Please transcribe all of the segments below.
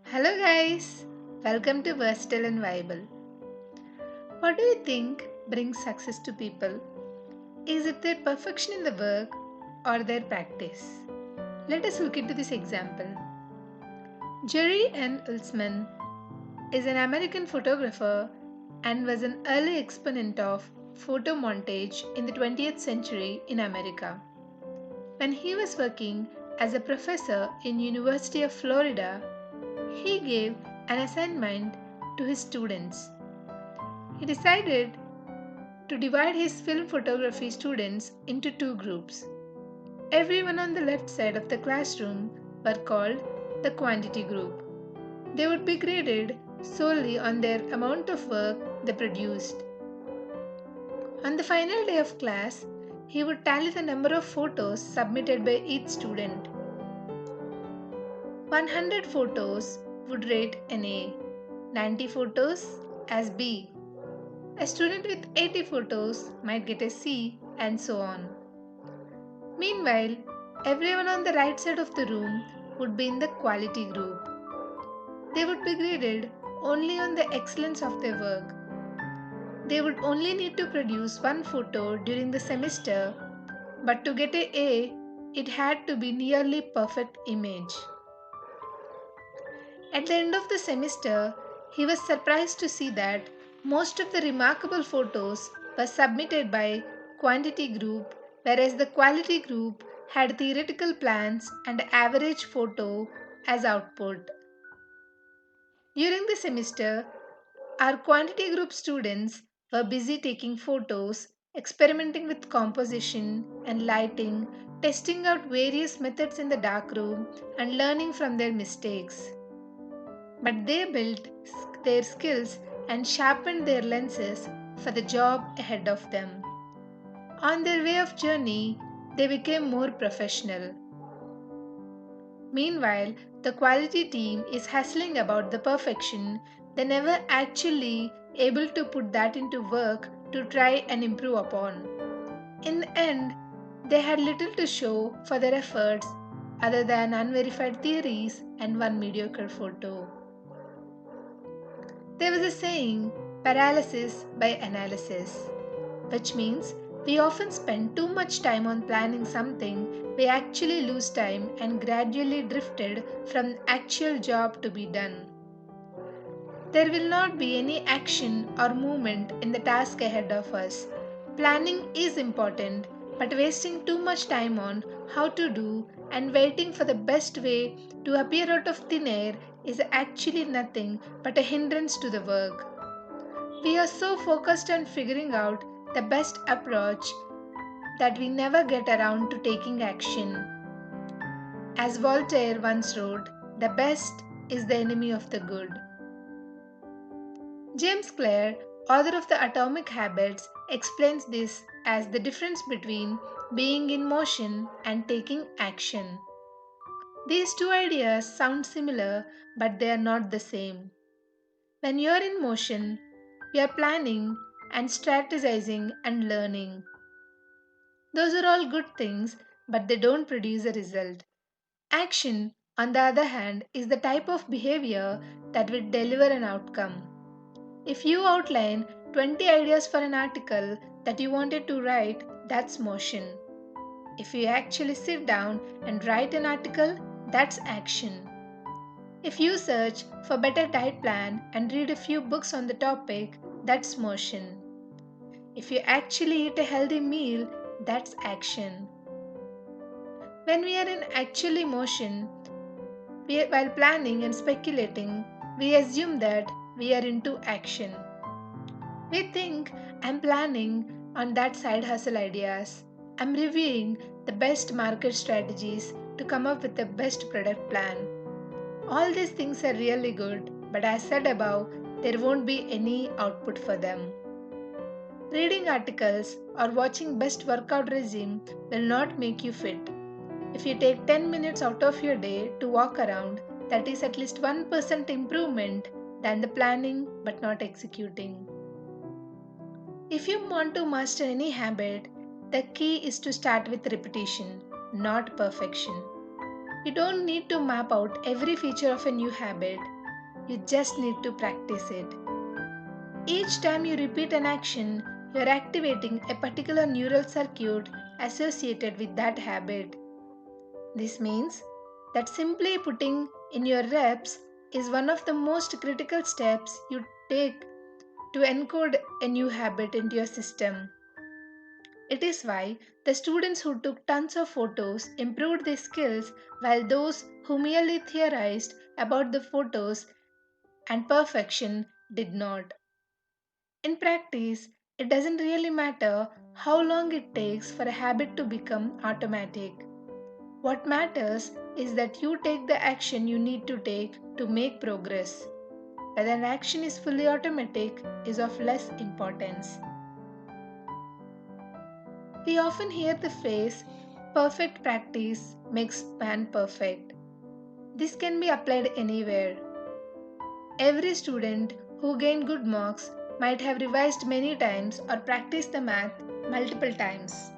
Hello, guys! Welcome to Versatile and Viable. What do you think brings success to people? Is it their perfection in the work or their practice? Let us look into this example. Jerry N. Ulsman is an American photographer and was an early exponent of photo montage in the 20th century in America. When he was working as a professor in University of Florida, he gave an assignment to his students. He decided to divide his film photography students into two groups. Everyone on the left side of the classroom were called the quantity group. They would be graded solely on their amount of work they produced. On the final day of class, he would tally the number of photos submitted by each student. 100 photos would rate an A, 90 photos as B. A student with 80 photos might get a C, and so on. Meanwhile, everyone on the right side of the room would be in the quality group. They would be graded only on the excellence of their work. They would only need to produce one photo during the semester, but to get A, it had to be nearly perfect image. At the end of the semester, he was surprised to see that most of the remarkable photos were submitted by quantity group, whereas the quality group had theoretical plans and average photo as output. During the semester, our quantity group students were busy taking photos, experimenting with composition and lighting, testing out various methods in the darkroom, and learning from their mistakes. But they built their skills and sharpened their lenses for the job ahead of them. On their way of journey, they became more professional. Meanwhile, the quality team is hustling about the perfection they never actually able to put that into work to try and improve upon. In the end, they had little to show for their efforts other than unverified theories and one mediocre photo. There was a saying, paralysis by analysis, which means we often spend too much time on planning something, we actually lose time and gradually drifted from the actual job to be done. There will not be any action or movement in the task ahead of us. Planning is important, but wasting too much time on how to do and waiting for the best way to appear out of thin air is actually nothing but a hindrance to the work. We are so focused on figuring out the best approach that we never get around to taking action. As Voltaire once wrote, the best is the enemy of the good. James Clear, author of The Atomic Habits, explains this as the difference between being in motion and taking action. These two ideas sound similar, but they are not the same. When you are in motion, you are planning and strategizing and learning. Those are all good things, but they don't produce a result. Action, on the other hand, is the type of behavior that will deliver an outcome. If you outline 20 ideas for an article that you wanted to write, that's motion. If you actually sit down and write an article, that's action. If you search for better diet plan and read a few books on the topic, that's motion. If you actually eat a healthy meal, that's action. When we are in actually motion, while planning and speculating, we assume that we are into action. We think I'm planning on that side hustle ideas. I'm reviewing the best market strategies to come up with the best product plan. All these things are really good, but as said above, there won't be any output for them. Reading articles or watching best workout regime will not make you fit. If you take 10 minutes out of your day to walk around, that is at least 1% improvement than the planning but not executing. If you want to master any habit, the key is to start with repetition, not perfection. You don't need to map out every feature of a new habit. You just need to practice it. Each time you repeat an action, you are activating a particular neural circuit associated with that habit. This means that simply putting in your reps is one of the most critical steps you take to encode a new habit into your system. It is why the students who took tons of photos improved their skills while those who merely theorized about the photos and perfection did not. In practice, it doesn't really matter how long it takes for a habit to become automatic. What matters is that you take the action you need to take to make progress. Whether an action is fully automatic is of less importance. We often hear the phrase, perfect practice makes man perfect. This can be applied anywhere. Every student who gained good marks might have revised many times or practiced the math multiple times.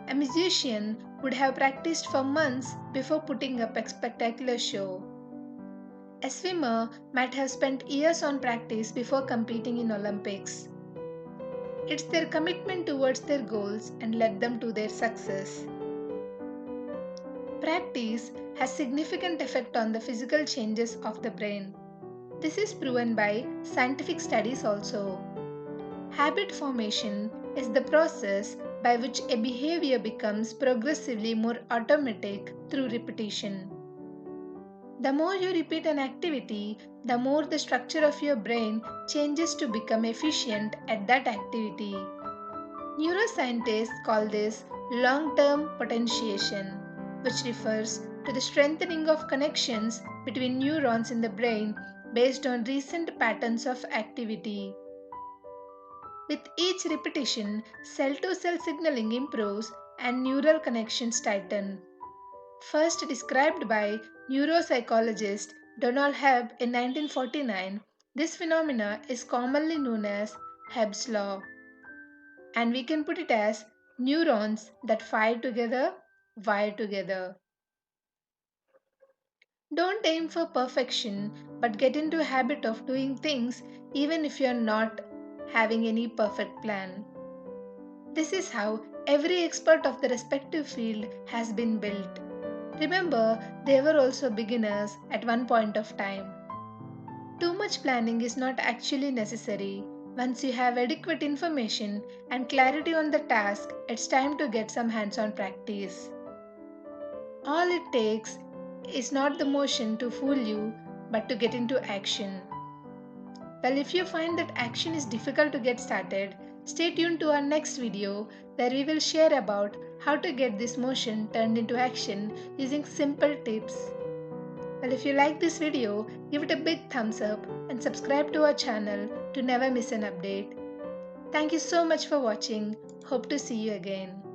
A musician would have practiced for months before putting up a spectacular show. A swimmer might have spent years on practice before competing in Olympics. It's their commitment towards their goals and led them to their success. Practice has significant effect on the physical changes of the brain. This is proven by scientific studies also. Habit formation is the process by which a behavior becomes progressively more automatic through repetition. The more you repeat an activity, the more the structure of your brain changes to become efficient at that activity. Neuroscientists call this long term potentiation, which refers to the strengthening of connections between neurons in the brain based on recent patterns of activity. With each repetition, cell to cell signaling improves and neural connections tighten. First described by neuropsychologist Donald Hebb in 1949, this phenomena is commonly known as Hebb's law, and we can put it as neurons that fire together wire together. Don't aim for perfection, but get into a habit of doing things even if you're not having any perfect plan. This is how every expert of the respective field has been built. Remember, they were also beginners at one point of time. Too much planning is not actually necessary. Once you have adequate information and clarity on the task, it's time to get some hands on practice. All it takes is not the motion to fool you, but to get into action. Well, if you find that action is difficult to get started, stay tuned to our next video where we will share about how to get this motion turned into action using simple tips. Well, if you like this video, give it a big thumbs up and subscribe to our channel to never miss an update. Thank you so much for watching. Hope to see you again.